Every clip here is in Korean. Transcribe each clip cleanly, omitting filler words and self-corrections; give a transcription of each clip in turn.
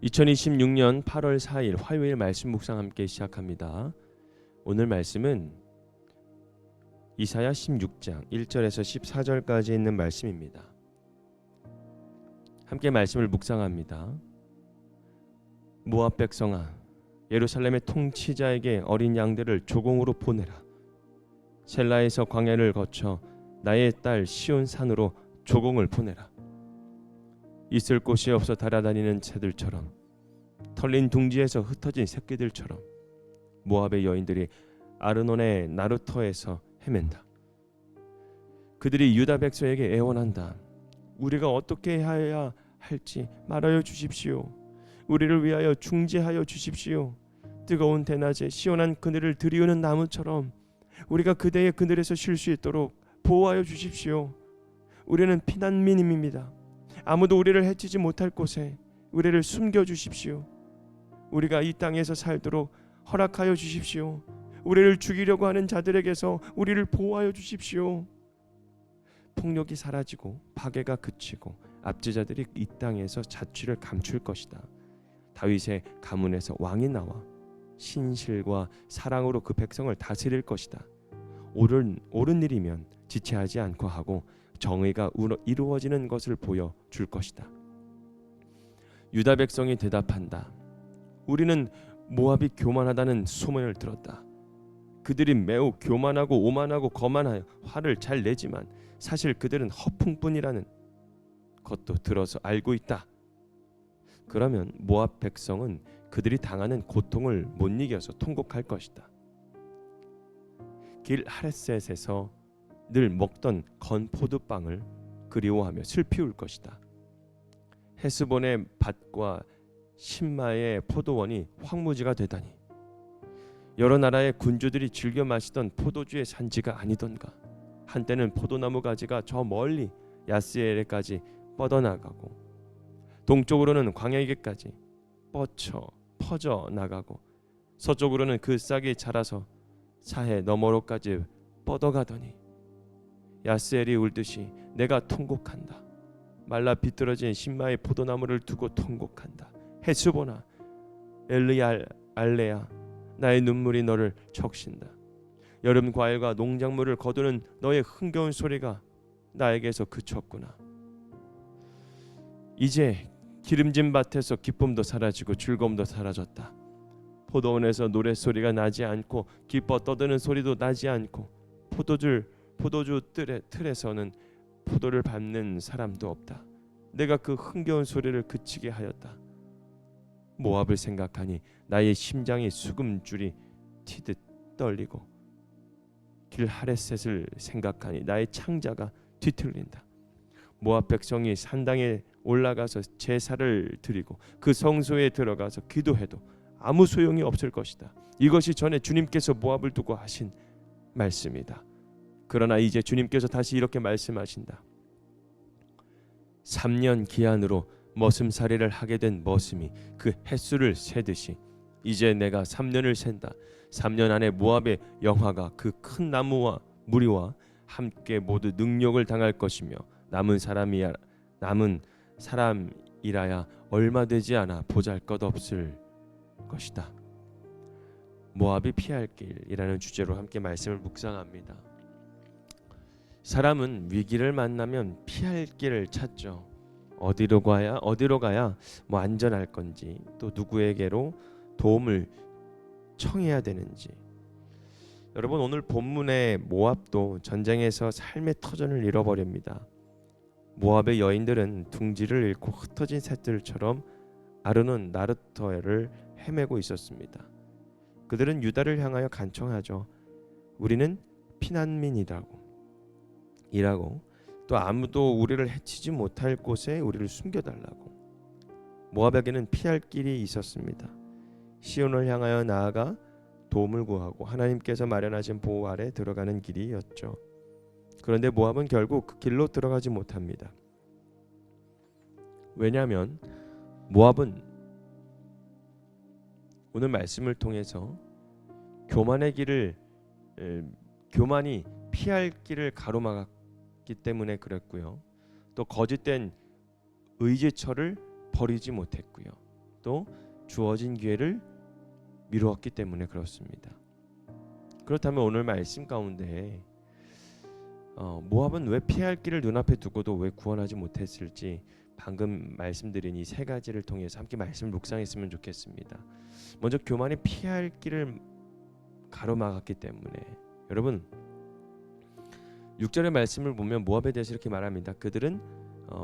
2026년 8월 4일 화요일 말씀 묵상 함께 시작합니다. 오늘 말씀은 이사야 16장 1절에서 14절까지 있는 말씀입니다. 함께 말씀을 묵상합니다. 모압 백성아, 예루살렘의 통치자에게 어린 양들을 조공으로 보내라. 셀라에서 광야를 거쳐 나의 딸 시온 산으로 조공을 보내라. 있을 곳이 없어 달아다니는 새들처럼, 털린 둥지에서 흩어진 새끼들처럼 모압의 여인들이 아르논의 나루터에서 헤맨다. 그들이 유다 백성에게 애원한다. 우리가 어떻게 해야 할지 말하여 주십시오. 우리를 위하여 중재하여 주십시오. 뜨거운 대낮에 시원한 그늘을 들이우는 나무처럼 우리가 그대의 그늘에서 쉴 수 있도록 보호하여 주십시오. 우리는 피난민입니다. 아무도 우리를 해치지 못할 곳에 우리를 숨겨 주십시오. 우리가 이 땅에서 살도록 허락하여 주십시오. 우리를 죽이려고 하는 자들에게서 우리를 보호하여 주십시오. 폭력이 사라지고 파괴가 그치고 압제자들이 이 땅에서 자취를 감출 것이다. 다윗의 가문에서 왕이 나와 신실과 사랑으로 그 백성을 다스릴 것이다. 옳은 일이면 지체하지 않고 하고 정의가 이루어지는 것을 보여줄 것이다. 유다 백성이 대답한다. 우리는 모압이 교만하다는 소문을 들었다. 그들이 매우 교만하고 오만하고 거만하여 화를 잘 내지만 사실 그들은 허풍뿐이라는 것도 들어서 알고 있다. 그러면 모압 백성은 그들이 당하는 고통을 못 이겨서 통곡할 것이다. 길 하레셋에서 늘 먹던 건포도빵을 그리워하며 슬피 울 것이다. 헤스본의 밭과 신마의 포도원이 황무지가 되다니, 여러 나라의 군주들이 즐겨 마시던 포도주의 산지가 아니던가. 한때는 포도나무 가지가 저 멀리 야스엘에까지 뻗어나가고 동쪽으로는 광야에게까지 퍼져 나가고 서쪽으로는 그 싹이 자라서 사해 너머로까지 뻗어가더니 야스엘이 울듯이 내가 통곡한다. 말라 비뚤어진 신마의 포도나무를 두고 통곡한다. 헤스보나 엘리알레야, 나의 눈물이 너를 적신다. 여름 과일과 농작물을 거두는 너의 흥겨운 소리가 나에게서 그쳤구나. 이제 기름진 밭에서 기쁨도 사라지고 즐거움도 사라졌다. 포도원에서 노랫소리가 나지 않고 기뻐 떠드는 소리도 나지 않고 포도주 틀에서는 포도를 밟는 사람도 없다. 내가 그 흥겨운 소리를 그치게 하였다. 모압을 생각하니 나의 심장이 수금줄이 튀듯 떨리고 길 하레셋을 생각하니 나의 창자가 뒤틀린다. 모압 백성이 산당에 올라가서 제사를 드리고 그 성소에 들어가서 기도해도 아무 소용이 없을 것이다. 이것이 전에 주님께서 모압을 두고 하신 말씀이다. 그러나 이제 주님께서 다시 이렇게 말씀하신다. 3년 기한으로 머슴살이를 하게 된 머슴이 그 횟수를 세듯이 이제 내가 3년을 센다. 3년 안에 모압의 영화가 그 큰 나무와 무리와 함께 모두 능욕을 당할 것이며 남은 사람이라야 얼마 되지 않아 보잘것없을 것이다. 모압이 피할 길이라는 주제로 함께 말씀을 묵상합니다. 사람은 위기를 만나면 피할 길을 찾죠. 어디로 가야 안전할 건지, 또 누구에게로 도움을 청해야 되는지. 여러분, 오늘 본문의 모압도 전쟁에서 삶의 터전을 잃어버립니다. 모압의 여인들은 둥지를 잃고 흩어진 새들처럼 아르논 나루터를 헤매고 있었습니다. 그들은 유다를 향하여 간청하죠. 우리는 피난민이라고 또 아무도 우리를 해치지 못할 곳에 우리를 숨겨달라고. 모압에게는 피할 길이 있었습니다. 시온을 향하여 나아가 도움을 구하고 하나님께서 마련하신 보호 아래 들어가는 길이었죠. 그런데 모압은 결국 그 길로 들어가지 못합니다. 왜냐하면 모압은 오늘 말씀을 통해서 교만이 피할 길을 가로막았기 때문에 그랬고요. 또 거짓된 의지처를 버리지 못했고요. 또 주어진 기회를 미루었기 때문에 그렇습니다. 그렇다면 오늘 말씀 가운데 모압은 왜 피할 길을 눈앞에 두고도 왜 구원하지 못했을지 방금 말씀드린 이 세 가지를 통해서 함께 말씀을 묵상했으면 좋겠습니다. 먼저 교만이 피할 길을 가로막았기 때문에, 여러분 6절의 말씀을 보면 모압에 대해서 이렇게 말합니다. 그들은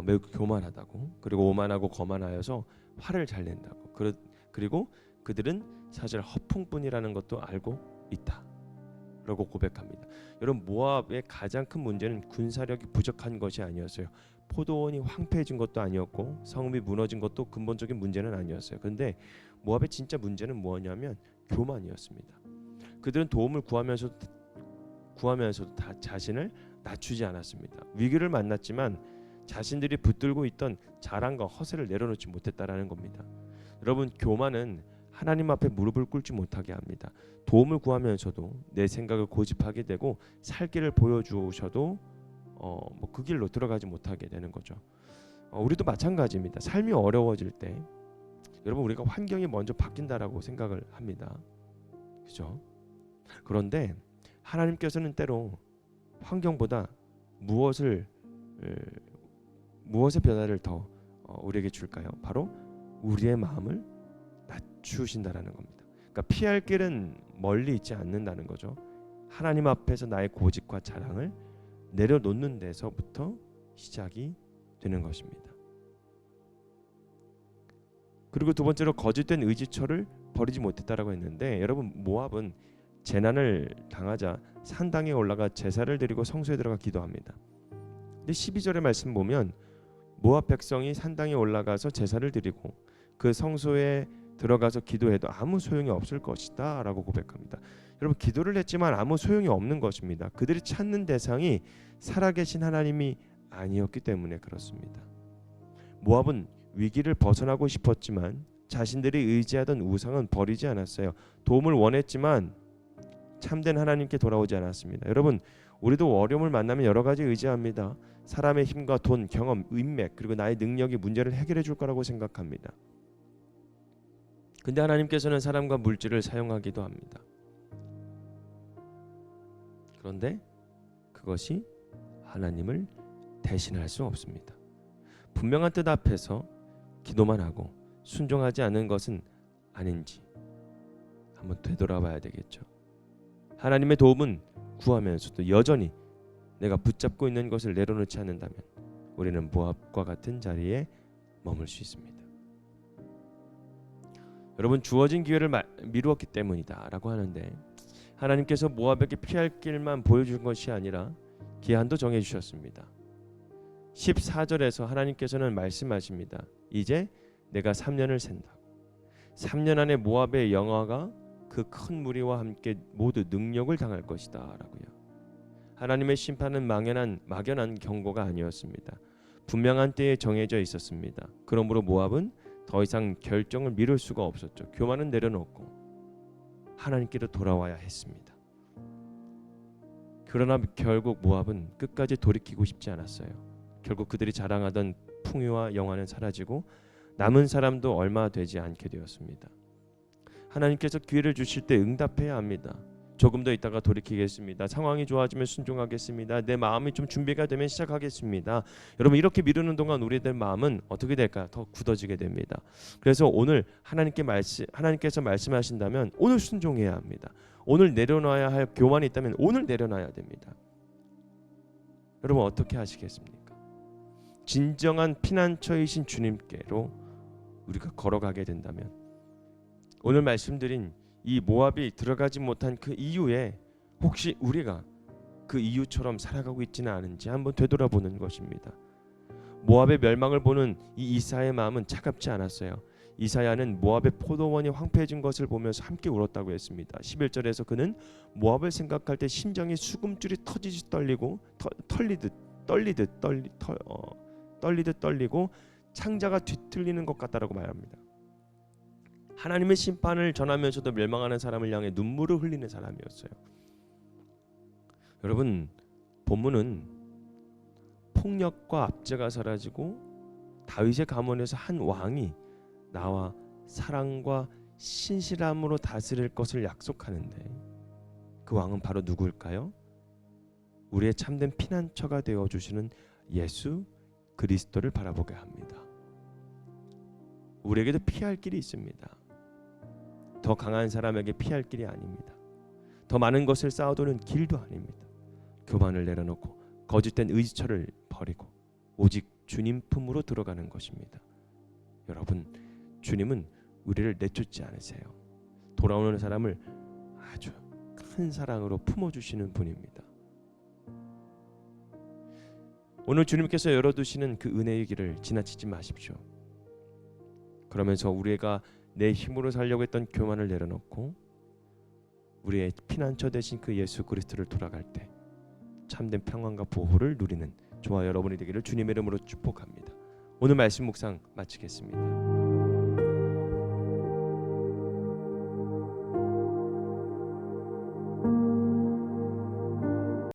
매우 교만하다고, 그리고 오만하고 거만하여서 화를 잘 낸다고, 그리고 그들은 사실 허풍뿐이라는 것도 알고 있다 라고 고백합니다. 여러분 모압의 가장 큰 문제는 군사력이 부족한 것이 아니었어요. 포도원이 황폐해진 것도 아니었고 성읍이 무너진 것도 근본적인 문제는 아니었어요. 그런데 모압의 진짜 문제는 뭐냐면 교만이었습니다. 그들은 도움을 구하면서도 다 자신을 낮추지 않았습니다. 위기를 만났지만 자신들이 붙들고 있던 자랑과 허세를 내려놓지 못했다라는 겁니다. 여러분 교만은 하나님 앞에 무릎을 꿇지 못하게 합니다. 도움을 구하면서도 내 생각을 고집하게 되고 살 길을 보여주셔도 그 길로 들어가지 못하게 되는 거죠. 우리도 마찬가지입니다. 삶이 어려워질 때 여러분 우리가 환경이 먼저 바뀐다라고 생각을 합니다. 그죠? 그런데 하나님께서는 때로 환경보다 무엇의 변화를 더 우리에게 줄까요? 바로 우리의 마음을 낮추신다라는 겁니다. 그러니까 피할 길은 멀리 있지 않는다는 거죠. 하나님 앞에서 나의 고집과 자랑을 내려놓는 데서부터 시작이 되는 것입니다. 그리고 두 번째로 거짓된 의지처를 버리지 못했다라고 했는데, 여러분 모압은 재난을 당하자 산당에 올라가 제사를 드리고 성소에 들어가 기도합니다. 근데 12절의 말씀 보면 모압 백성이 산당에 올라가서 제사를 드리고 그 성소에 들어가서 기도해도 아무 소용이 없을 것이다 라고 고백합니다. 여러분 기도를 했지만 아무 소용이 없는 것입니다. 그들이 찾는 대상이 살아계신 하나님이 아니었기 때문에 그렇습니다. 모압은 위기를 벗어나고 싶었지만 자신들이 의지하던 우상은 버리지 않았어요. 도움을 원했지만 참된 하나님께 돌아오지 않았습니다. 여러분 우리도 어려움을 만나면 여러 가지 의지합니다. 사람의 힘과 돈, 경험, 인맥, 그리고 나의 능력이 문제를 해결해 줄 거라고 생각합니다. 근데 하나님께서는 사람과 물질을 사용하기도 합니다. 그런데 그것이 하나님을 대신할 수 없습니다. 분명한 뜻 앞에서 기도만 하고 순종하지 않는 것은 아닌지 한번 되돌아봐야 되겠죠. 하나님의 도움은 구하면서도 여전히 내가 붙잡고 있는 것을 내려놓지 않는다면 우리는 모압과 같은 자리에 머물 수 있습니다. 여러분 주어진 기회를 미루었기 때문이다 라고 하는데, 하나님께서 모압에게 피할 길만 보여준 것이 아니라 기한도 정해주셨습니다. 14절에서 하나님께서는 말씀하십니다. 이제 내가 3년을 샌다고. 3년 안에 모압의 영화가 그 큰 무리와 함께 모두 능력을 당할 것이다 라고요. 하나님의 심판은 막연한 경고가 아니었습니다. 분명한 때에 정해져 있었습니다. 그러므로 모압은 더 이상 결정을 미룰 수가 없었죠. 교만은 내려놓고 하나님께로 돌아와야 했습니다. 그러나 결국 모압은 끝까지 돌이키고 싶지 않았어요. 결국 그들이 자랑하던 풍요와 영화는 사라지고 남은 사람도 얼마 되지 않게 되었습니다. 하나님께서 기회를 주실 때 응답해야 합니다. 조금 더 있다가 돌이키겠습니다. 상황이 좋아지면 순종하겠습니다. 내 마음이 좀 준비가 되면 시작하겠습니다. 여러분 이렇게 미루는 동안 우리들 마음은 어떻게 될까요? 더 굳어지게 됩니다. 그래서 오늘 하나님께서 말씀하신다면 오늘 순종해야 합니다. 오늘 내려놔야 할 교만이 있다면 오늘 내려놔야 됩니다. 여러분 어떻게 하시겠습니까? 진정한 피난처이신 주님께로 우리가 걸어가게 된다면, 오늘 말씀드린 이 모압이 들어가지 못한 그 이유에 혹시 우리가 그 이유처럼 살아가고 있지는 않은지 한번 되돌아보는 것입니다. 모압의 멸망을 보는 이 이사야의 마음은 차갑지 않았어요. 이사야는 모압의 포도원이 황폐해진 것을 보면서 함께 울었다고 했습니다. 11절에서 그는 모압을 생각할 때 심장이 수금줄이 터지듯 떨리고 창자가 뒤틀리는 것 같다라고 말합니다. 하나님의 심판을 전하면서도 멸망하는 사람을 향해 눈물을 흘리는 사람이었어요. 여러분 본문은 폭력과 압제가 사라지고 다윗의 가문에서 한 왕이 나와 사랑과 신실함으로 다스릴 것을 약속하는데 그 왕은 바로 누구일까요? 우리의 참된 피난처가 되어 주시는 예수 그리스도를 바라보게 합니다. 우리에게도 피할 길이 있습니다. 더 강한 사람에게 피할 길이 아닙니다. 더 많은 것을 쌓아두는 길도 아닙니다. 교만을 내려놓고 거짓된 의지처를 버리고 오직 주님 품으로 들어가는 것입니다. 여러분, 주님은 우리를 내쫓지 않으세요. 돌아오는 사람을 아주 큰 사랑으로 품어주시는 분입니다. 오늘 주님께서 열어두시는 그 은혜의 길을 지나치지 마십시오. 그러면서 우리가 내 힘으로 살려고 했던 교만을 내려놓고 우리의 피난처 되신 그 예수 그리스도를 돌아갈 때 참된 평안과 보호를 누리는 저와 여러분이 되기를 주님의 이름으로 축복합니다. 오늘 말씀 묵상 마치겠습니다.